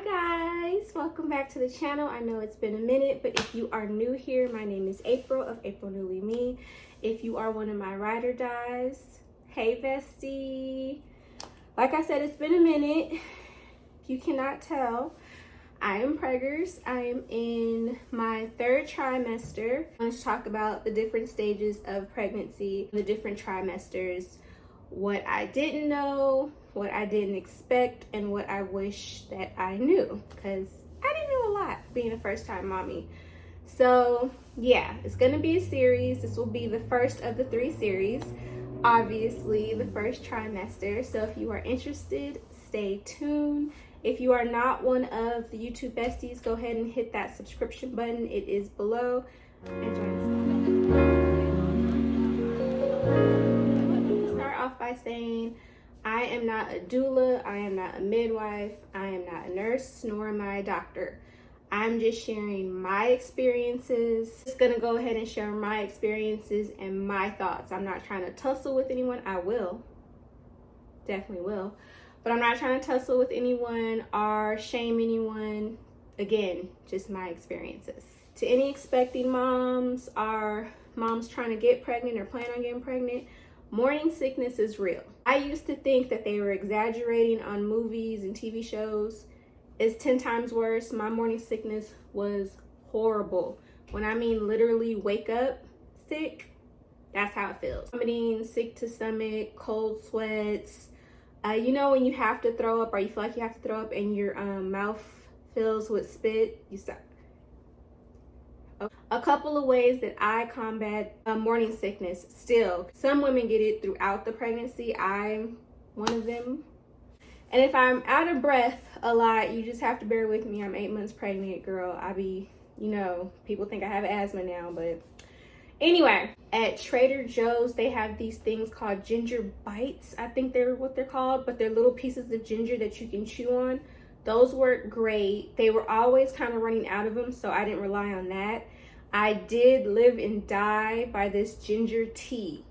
Hi guys, welcome back to the channel. I know it's been a minute, but if you are new here, my name is April of April Newly Me. If you are one of my ride or dies, hey bestie. Like I said, it's been a minute. If you cannot tell, I am preggers. I am in my third trimester. I want to talk about the different stages of pregnancy, the different trimesters, what I didn't know, what I didn't expect, and what I wish that I knew, because I didn't know a lot being a first-time mommy. So yeah, it's gonna be a series. This will be the first of the 3 series, obviously the first trimester. So if you are interested, stay tuned. If you are not one of the YouTube besties, go ahead and hit that subscription button. It is below, and join us. Start off by saying I am not a doula, I am not a midwife, I am not a nurse, nor am I a doctor. I'm just sharing my experiences. Just gonna go ahead and share my experiences and my thoughts. I'm not trying to tussle with anyone. I will, definitely will, but I'm not trying to tussle with anyone or shame anyone. Again, just my experiences. To any expecting moms or moms trying to get pregnant or plan on getting pregnant, morning sickness is real. I used to think that they were exaggerating on movies and TV shows. It's 10 times worse. My morning sickness was horrible. When I mean literally wake up sick, that's how it feels. Vomiting, sick to stomach, cold sweats. You know when you have to throw up or you feel like you have to throw up and your mouth fills with spit, you stop. A couple of ways that I combat morning sickness still. Some women get it throughout the pregnancy. I'm one of them. And if I'm out of breath a lot, you just have to bear with me. I'm 8 months pregnant, girl. I be, you know, people think I have asthma now, but anyway, at Trader Joe's, they have these things called ginger bites. I think they're what they're called, but they're little pieces of ginger that you can chew on. Those work great. They were always kind of running out of them, so I didn't rely on that. I did live and die by this ginger tea.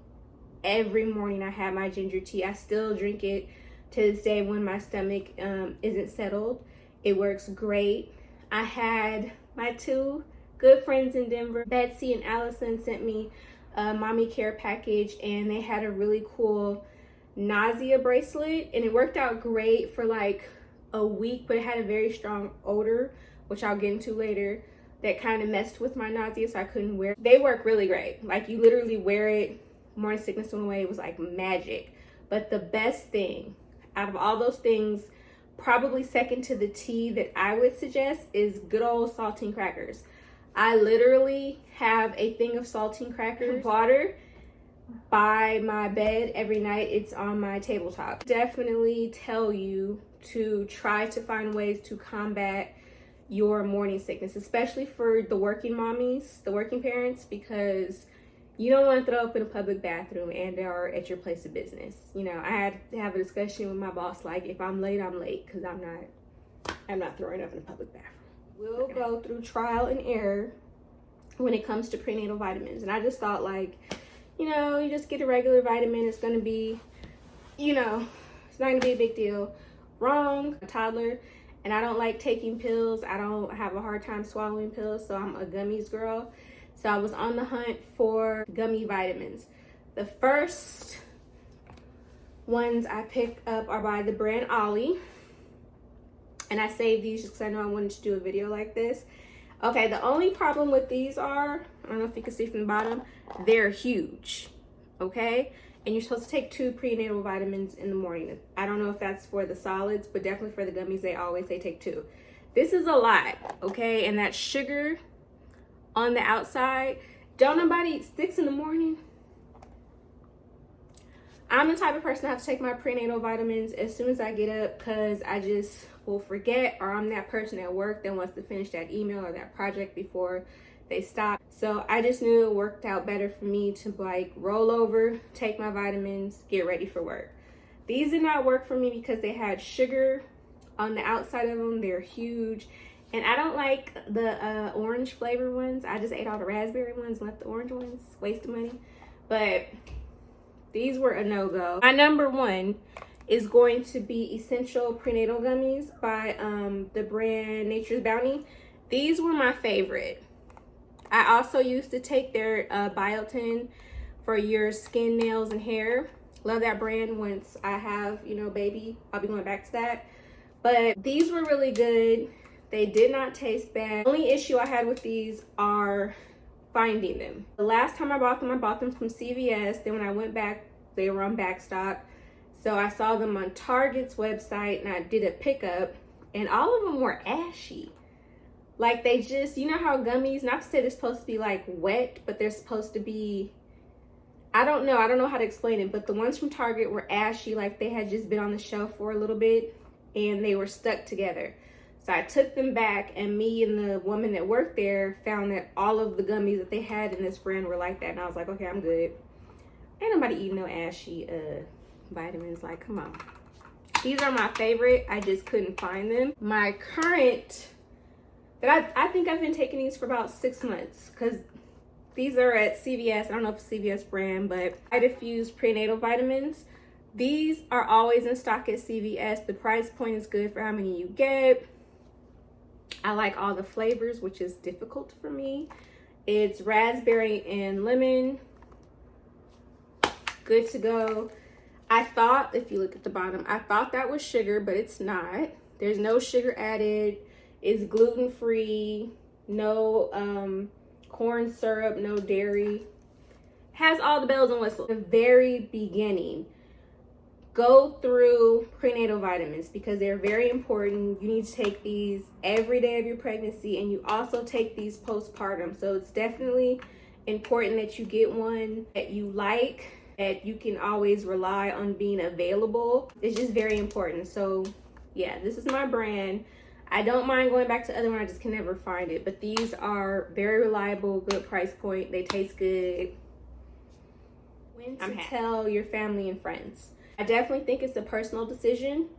Every morning I had my ginger tea. I still drink it to this day when my stomach isn't settled. It works great. I had my 2 good friends in Denver, Betsy and Allison, sent me a mommy care package, and they had a really cool nausea bracelet, and it worked out great for like a week, but it had a very strong odor, which I'll get into later, that kind of messed with my nausea, so I couldn't wear it. They work really great. Like, you literally wear it, morning sickness went away. It was like magic. But the best thing out of all those things, probably second to the tea that I would suggest, is good old saltine crackers. I literally have a thing of saltine crackers, water by my bed every night. It's on my tabletop. Definitely tell you to try to find ways to combat your morning sickness, especially for the working mommies, the working parents, because you don't want to throw up in a public bathroom and or at your place of business. You know, I had to have a discussion with my boss, like, if I'm late, I'm late, because I'm not throwing up in a public bathroom. We'll go through trial and error when it comes to prenatal vitamins. And I just thought, like, you know, you just get a regular vitamin, it's going to be, you know, it's not going to be a big deal. Wrong. A toddler, and I don't like taking pills. I don't have a hard time swallowing pills, so I'm a gummies girl. So I was on the hunt for gummy vitamins. The first ones I picked up are by the brand Ollie. And I saved these just because I know I wanted to do a video like this. Okay, the only problem with these are, I don't know if you can see from the bottom, they're huge, okay? And you're supposed to take 2 prenatal vitamins in the morning. I don't know if that's for the solids, but definitely for the gummies, they always say take 2. This is a lot, okay? And that sugar on the outside, don't nobody eat sticks in the morning. I'm the type of person to have to take my prenatal vitamins as soon as I get up, because I just will forget, or I'm that person at work that wants to finish that email or that project before they stop. So I just knew it worked out better for me to like roll over, take my vitamins, get ready for work. These did not work for me because they had sugar on the outside of them. They're huge. And I don't like the orange flavor ones. I just ate all the raspberry ones, left the orange ones, waste of money. But these were a no-go. My number one is going to be Essential Prenatal Gummies by the brand Nature's Bounty. These were my favorite. I also used to take their biotin for your skin, nails, and hair. Love that brand. Once I have, you know, baby, I'll be going back to that. But these were really good. They did not taste bad. The only issue I had with these are finding them. The last time I bought them from CVS. Then when I went back, they were on back stock. So I saw them on Target's website and I did a pickup, and all of them were ashy. Like, they just, you know how gummies, not to say they're supposed to be like wet, but they're supposed to be, I don't know how to explain it, but the ones from Target were ashy, like they had just been on the shelf for a little bit and they were stuck together. So I took them back, and me and the woman that worked there found that all of the gummies that they had in this brand were like that. And I was like, okay, I'm good. Ain't nobody eating no ashy vitamins. Like, come on. These are my favorite. I just couldn't find them. My current, but I think I've been taking these for about 6 months, because these are at CVS. I don't know if it's CVS brand, but Vitafuse prenatal vitamins. These are always in stock at CVS. The price point is good for how many you get. I like all the flavors, which is difficult for me. It's raspberry and lemon. Good to go. I thought, if you look at the bottom, I thought that was sugar, but it's not. There's no sugar added. It's gluten-free, no corn syrup, no dairy. Has all the bells and whistles. The very beginning, go through prenatal vitamins because they're very important. You need to take these every day of your pregnancy, and you also take these postpartum. So it's definitely important that you get one that you like, that you can always rely on being available. It's just very important. So yeah, this is my brand. I don't mind going back to other one. I just can never find it. But these are very reliable, good price point. They taste good. When to tell your family and friends. I definitely think it's a personal decision.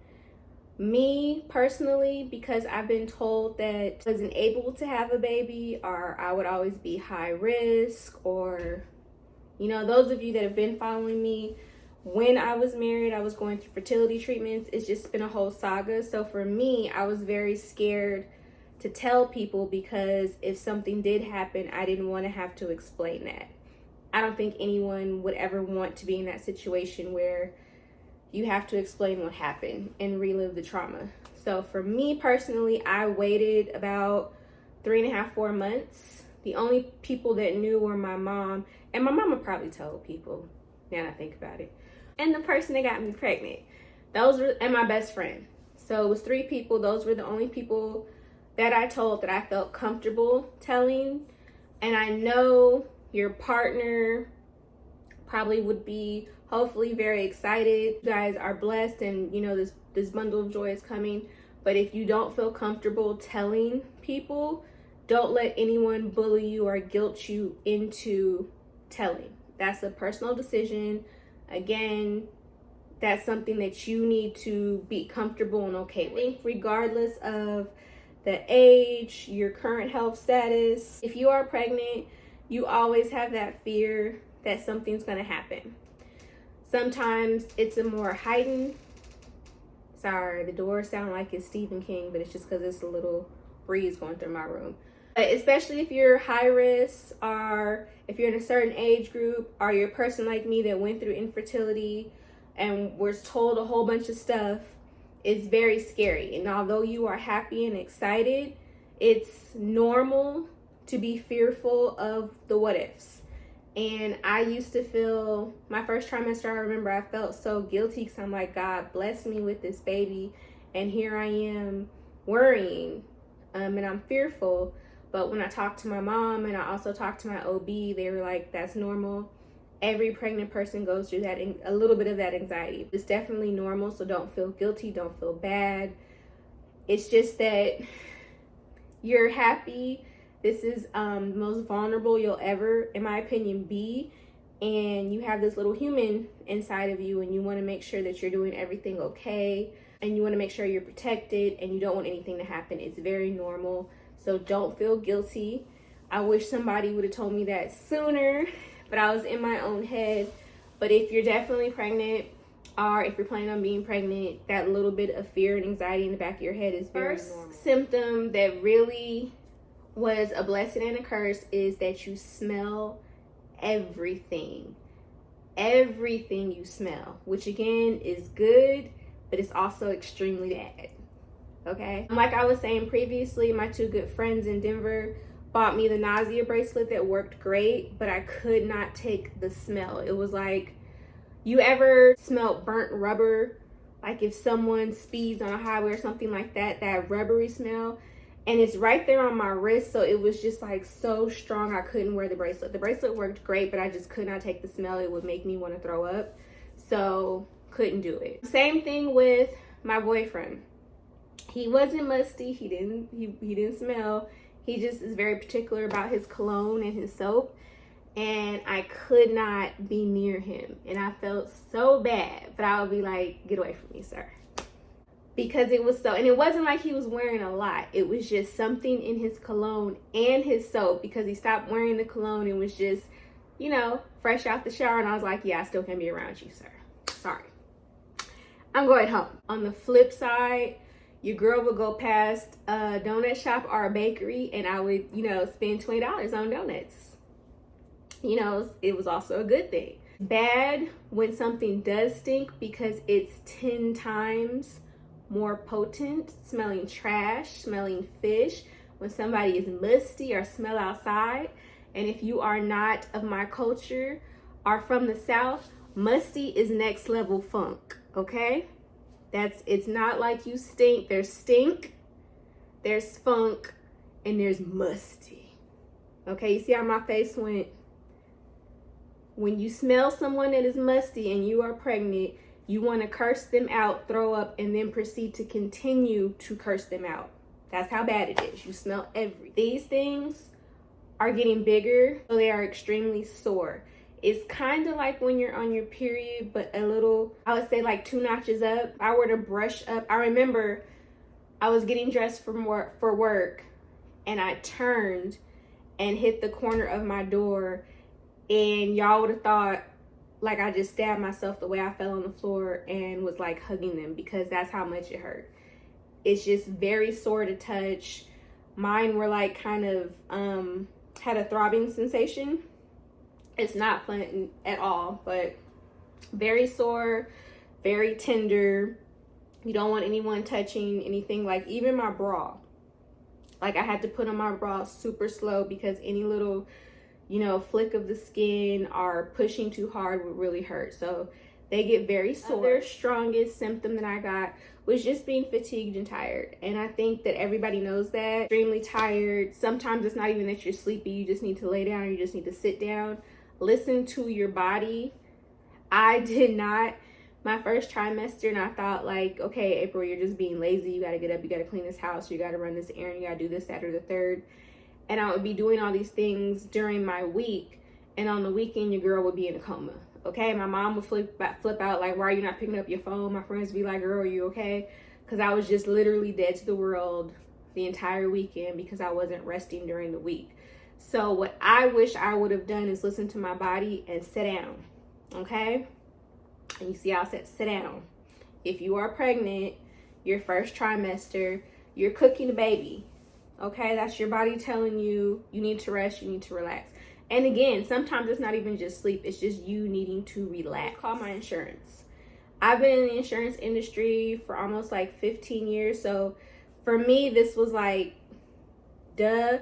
Me personally, because I've been told that I wasn't able to have a baby, or I would always be high risk, or, you know, those of you that have been following me, when I was married, I was going through fertility treatments. It's just been a whole saga. So for me, I was very scared to tell people, because if something did happen, I didn't want to have to explain that. I don't think anyone would ever want to be in that situation where you have to explain what happened and relive the trauma. So for me personally, I waited about 3.5, 4 months. The only people that knew were my mom, and my mama probably told people, now that I think about it, and the person that got me pregnant. Those were, and my best friend. So it was 3 people. Those were the only people that I told that I felt comfortable telling. And I know your partner probably would be hopefully very excited. You guys are blessed, and you know this bundle of joy is coming. But if you don't feel comfortable telling people, don't let anyone bully you or guilt you into telling. That's a personal decision. Again, that's something that you need to be comfortable and okay with. I think regardless of the age, your current health status, if you are pregnant, you always have that fear that something's going to happen. Sometimes it's a more heightened, sorry, the door sounds like it's Stephen King, but it's just because it's a little breeze going through my room. But especially if you're high risk, or if you're in a certain age group, or you're a person like me that went through infertility and was told a whole bunch of stuff, it's very scary. And although you are happy and excited, it's normal to be fearful of the what ifs. And I used to feel, my first trimester, I remember I felt so guilty, because I'm like, God blessed me with this baby, and here I am worrying, and I'm fearful. But when I talked to my mom, and I also talked to my OB, they were like, that's normal. Every pregnant person goes through that, a little bit of that anxiety. It's definitely normal, so don't feel guilty, don't feel bad. It's just that you're happy. This is the most vulnerable you'll ever, in my opinion, be. And you have this little human inside of you, and you want to make sure that you're doing everything okay, and you want to make sure you're protected, and you don't want anything to happen. It's very normal. So don't feel guilty. I wish somebody would have told me that sooner, but I was in my own head. But if you're definitely pregnant, or if you're planning on being pregnant, that little bit of fear and anxiety in the back of your head is very normal. Symptom that really was a blessing and a curse is that you smell everything. Everything you smell, which again is good, but it's also extremely bad. Okay, like I was saying previously, my two good friends in Denver bought me the nausea bracelet that worked great, but I could not take the smell. It was like, you ever smelled burnt rubber? Like if someone speeds on a highway or something like that, that rubbery smell. And it's right there on my wrist, so it was just like so strong I couldn't wear the bracelet. The bracelet worked great, but I just could not take the smell. It would make me want to throw up, so couldn't do it. Same thing with my boyfriend. He wasn't musty. He didn't smell. He just is very particular about his cologne and his soap, and I could not be near him, and I felt so bad. But I would be like, "Get away from me, sir." Because it was so, and it wasn't like he was wearing a lot. It was just something in his cologne and his soap, because he stopped wearing the cologne and was just, you know, fresh out the shower. And I was like, yeah, I still can't be around you, sir. Sorry. I'm going home. On the flip side, your girl would go past a donut shop or a bakery, and I would, you know, spend $20 on donuts. You know, it was also a good thing. Bad when something does stink, because it's 10 times more potent, smelling trash, smelling fish, when somebody is musty or smell outside. And if you are not of my culture or from the South, musty is next level funk, okay? It's not like you stink. There's stink, there's funk, and there's musty. Okay, you see how my face went? When you smell someone that is musty and you are pregnant, you want to curse them out, throw up, and then proceed to continue to curse them out. That's how bad it is. You smell everything. These things are getting bigger, so they are extremely sore. It's kind of like when you're on your period, but a little, I would say like 2 notches up. If I were to brush up, I remember I was getting dressed for work, and I turned and hit the corner of my door, and y'all would have thought like I just stabbed myself the way I fell on the floor and was like hugging them, because that's how much it hurt. It's just very sore to touch. Mine were like kind of had a throbbing sensation. It's not fun at all, but very sore, very tender. You don't want anyone touching anything, like even my bra. Like I had to put on my bra super slow, because any little, you know, flick of the skin or pushing too hard would really hurt. So they get very sore. Their strongest symptom that I got was just being fatigued and tired. And I think that everybody knows that. Extremely tired. Sometimes it's not even that you're sleepy. You just need to lay down, or you just need to sit down. Listen to your body. I did not my first trimester, and I thought like, okay, April, you're just being lazy. You got to get up. You got to clean this house. You got to run this errand. You got to do this, that, or the third. And I would be doing all these things during my week, and on the weekend, your girl would be in a coma. Okay, my mom would flip out like, why are you not picking up your phone? My friends would be like, girl, are you okay? Because I was just literally dead to the world the entire weekend, because I wasn't resting during the week. So what I wish I would have done is listen to my body and sit down. Okay, and you see how I said sit down. If you are pregnant, your first trimester, you're cooking a baby. Okay, that's your body telling you you need to rest, you need to relax. And again, sometimes it's not even just sleep, it's just you needing to relax. Call my insurance. I've been in the insurance industry for almost like 15 years. So for me, this was like, duh.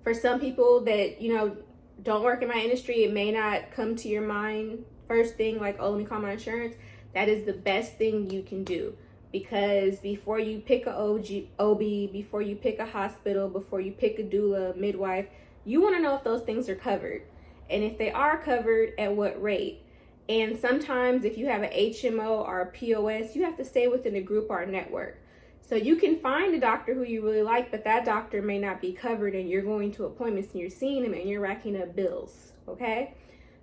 For some people that, you know, don't work in my industry, it may not come to your mind first thing like, oh, let me call my insurance. That is the best thing you can do. Because before you pick a OB, before you pick a hospital, before you pick a doula, midwife, you want to know if those things are covered. And if they are covered, at what rate. And sometimes if you have an HMO or a POS, you have to stay within a group or a network. So you can find a doctor who you really like, but that doctor may not be covered, and you're going to appointments and you're seeing them and you're racking up bills, okay?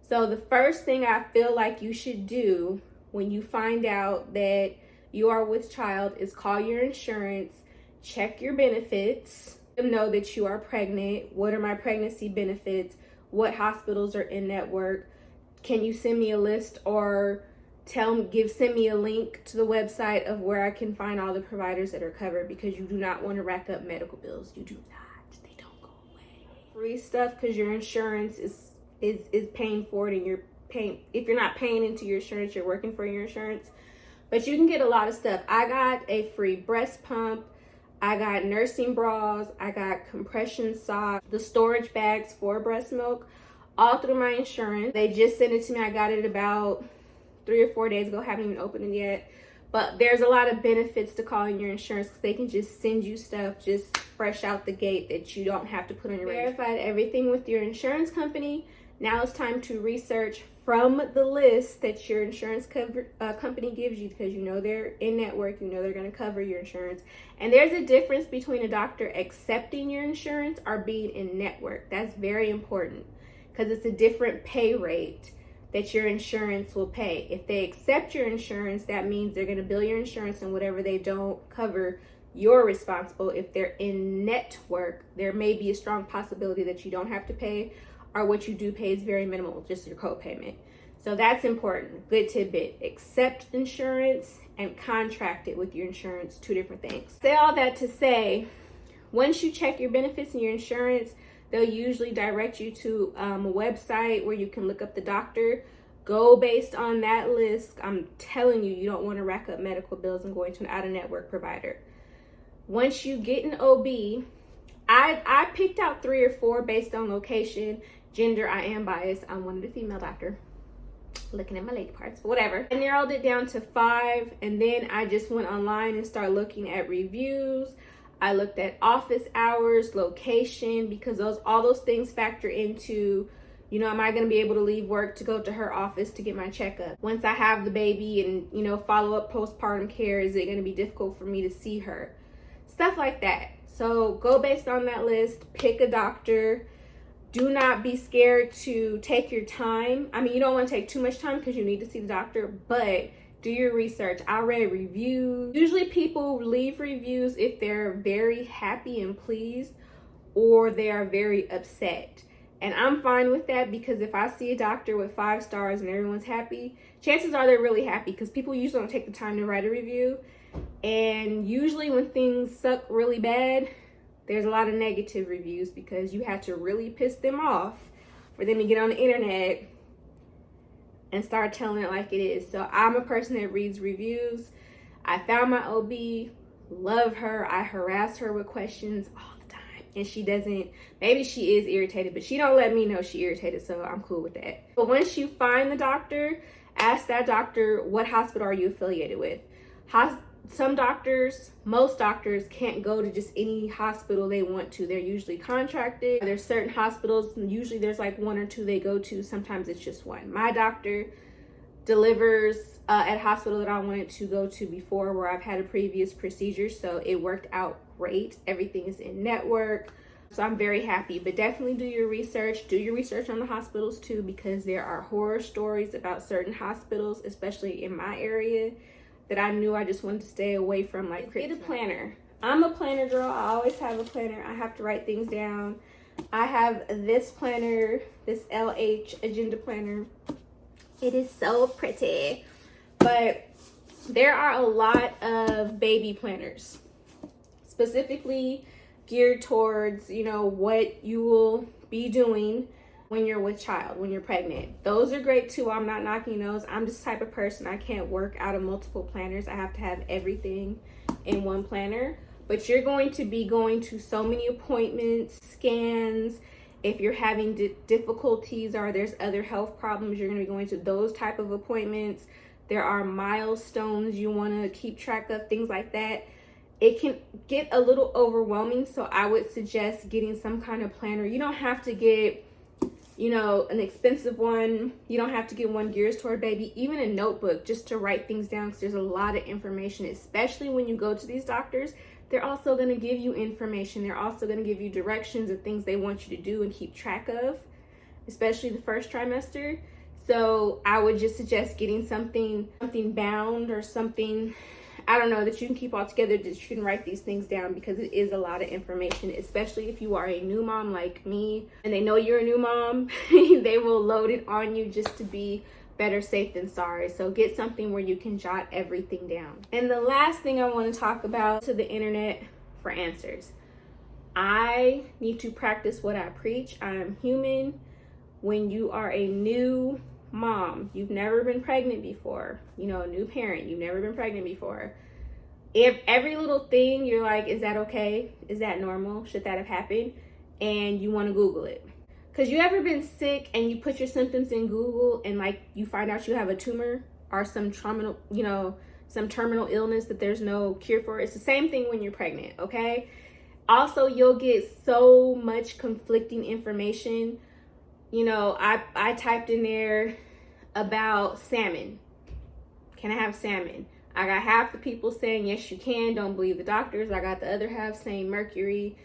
So the first thing I feel like you should do when you find out that you are with child is call your insurance, check your benefits, know that you are pregnant. What are my pregnancy benefits? What hospitals are in network? Can you send me a list or send me a link to the website of where I can find all the providers that are covered, because you do not want to rack up medical bills. You do not. They don't go away. Free stuff, because your insurance is paying for it, and you're paying. If you're not paying into your insurance, you're working for your insurance. But you can get a lot of stuff. I got a free breast pump. I got nursing bras. I got compression socks, the storage bags for breast milk, all through my insurance. They just sent it to me. I got it about 3 or 4 days ago. Haven't even opened it yet. But there's a lot of benefits to calling your insurance, because they can just send you stuff just fresh out the gate that you don't have to put on your record. Verified everything with your insurance company. Now it's time to research from the list that your insurance company gives you, because you know they're in network, you know they're going to cover your insurance. And there's a difference between a doctor accepting your insurance or being in network. That's very important, because it's a different pay rate that your insurance will pay. If they accept your insurance, that means they're going to bill your insurance, and whatever they don't cover, you're responsible. If they're in network, there may be a strong possibility that you don't have to pay, or what you do pay is very minimal, just your co-payment. So that's important. Good tidbit. Accept insurance and contract it with your insurance, 2 different things. Say all that to say, once you check your benefits and your insurance, they'll usually direct you to a website where you can look up the doctor. Go based on that list. I'm telling you, you don't want to rack up medical bills and going to an out-of-network provider. Once you get an OB, I picked out 3 or 4 based on location. Gender, I am biased. I wanted a female doctor. Looking at my lady parts, but whatever. I narrowed it down to 5, and then I just went online and started looking at reviews. I looked at office hours, location, because all those things factor into, you know, am I going to be able to leave work to go to her office to get my checkup? Once I have the baby and, you know, follow up postpartum care, is it going to be difficult for me to see her? Stuff like that. So go based on that list, pick a doctor. Do not be scared to take your time. I mean, you don't want to take too much time because you need to see the doctor, but do your research. I read reviews. Usually people leave reviews if they're very happy and pleased, or they are very upset. And I'm fine with that, because if I see a doctor with 5 stars and everyone's happy, chances are they're really happy, because people usually don't take the time to write a review. And usually when things suck really bad, there's a lot of negative reviews, because you had to really piss them off for them to get on the internet and start telling it like it is. So I'm a person that reads reviews. I found my OB, love her. I harass her with questions all the time, and she doesn't. Maybe she is irritated, but she don't let me know she irritated, so I'm cool with that. But once you find the doctor, ask that doctor, what hospital are you affiliated with? Some doctors, most doctors, can't go to just any hospital they want to. They're usually contracted. There's certain hospitals, usually there's like 1 or 2 they go to. Sometimes it's just 1. My doctor delivers at a hospital that I wanted to go to before, where I've had a previous procedure, so it worked out great. Everything is in network, so I'm very happy. But definitely do your research. Do your research on the hospitals too, because there are horror stories about certain hospitals, especially in my area, that I knew I just wanted to stay away from. Like, get a planner. I'm a planner girl. I always have a planner. I have to write things down. I have this planner, this LH agenda planner. It is so pretty. But there are a lot of baby planners, specifically geared towards, you know, what you will be doing when you're with child, when you're pregnant. Those are great too. I'm not knocking those. I'm just the type of person, I can't work out of multiple planners. I have to have everything in one planner. But you're going to be going to so many appointments, scans. If you're having difficulties or there's other health problems, you're going to be going to those type of appointments. There are milestones you want to keep track of, things like that. It can get a little overwhelming, so I would suggest getting some kind of planner. You don't have to get, you know, an expensive one. You don't have to get one geared toward baby. Even a notebook just to write things down, because there's a lot of information, especially when you go to these doctors. They're also going to give you information. They're also going to give you directions of things they want you to do and keep track of, especially the first trimester. So I would just suggest getting something bound or something, I don't know, that you can keep all together, that you can write these things down, because it is a lot of information, especially if you are a new mom like me and they know you're a new mom. They will load it on you just to be better safe than sorry. So get something where you can jot everything down. And the last thing I want to talk about, to the internet for answers. I need to practice what I preach. I am human. When you are a new mom, you've never been pregnant before, you know, a new parent, you've never been pregnant before. If every little thing you're like, is that okay? Is that normal? Should that have happened? And you want to Google it. Because you ever been sick and you put your symptoms in Google and like you find out you have a tumor or some terminal, you know, some terminal illness that there's no cure for? It's the same thing when you're pregnant, okay? Also, you'll get so much conflicting information. You know, I typed in there about salmon. Can I have salmon? I got half the people saying, yes, you can. Don't believe the doctors. I got the other half saying mercury.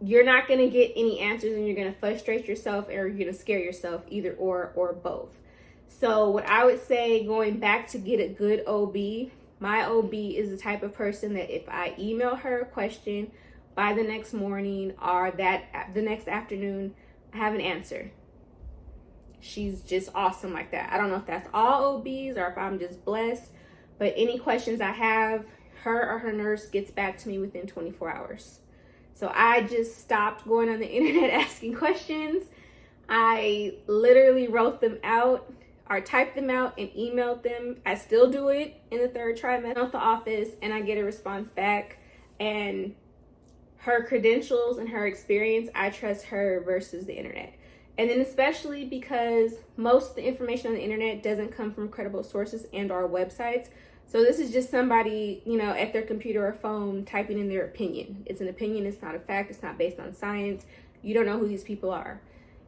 You're not going to get any answers, and you're going to frustrate yourself, or you're going to scare yourself, either or both. So what I would say, going back to get a good OB, my OB is the type of person that if I email her a question by the next morning or the next afternoon, I have an answer. She's just awesome like that. I don't know if that's all OBs or if I'm just blessed, but any questions I have, her or her nurse gets back to me within 24 hours. So I just stopped going on the internet asking questions. I literally wrote them out or typed them out and emailed them. I still do it in the 3rd trimester at the office, and I get a response back. And her credentials and her experience, I trust her versus the internet. And then especially because most of the information on the internet doesn't come from credible sources and or websites. So this is just somebody, you know, at their computer or phone typing in their opinion. It's an opinion, it's not a fact, it's not based on science. You don't know who these people are.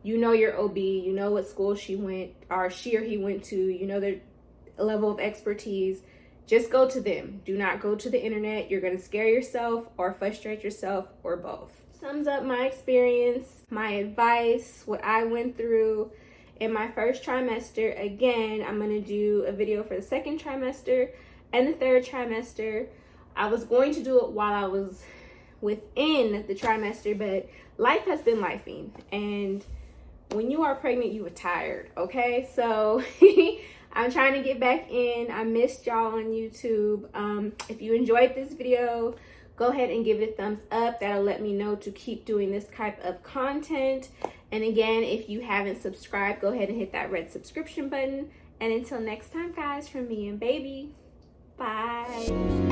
You know your OB, you know what school she went or he went to, you know their level of expertise. Just go to them. Do not go to the internet. You're going to scare yourself or frustrate yourself or both. Sums up my experience, my advice, what I went through in my 1st trimester. Again, I'm going to do a video for the 2nd trimester and the 3rd trimester. I was going to do it while I was within the trimester, but life has been lifing. And when you are pregnant, you are tired, okay? So I'm trying to get back in. I missed y'all on YouTube. If you enjoyed this video, go ahead and give it a thumbs up. That'll let me know to keep doing this type of content. And again, if you haven't subscribed, go ahead and hit that red subscription button. And until next time, guys, from me and baby, bye.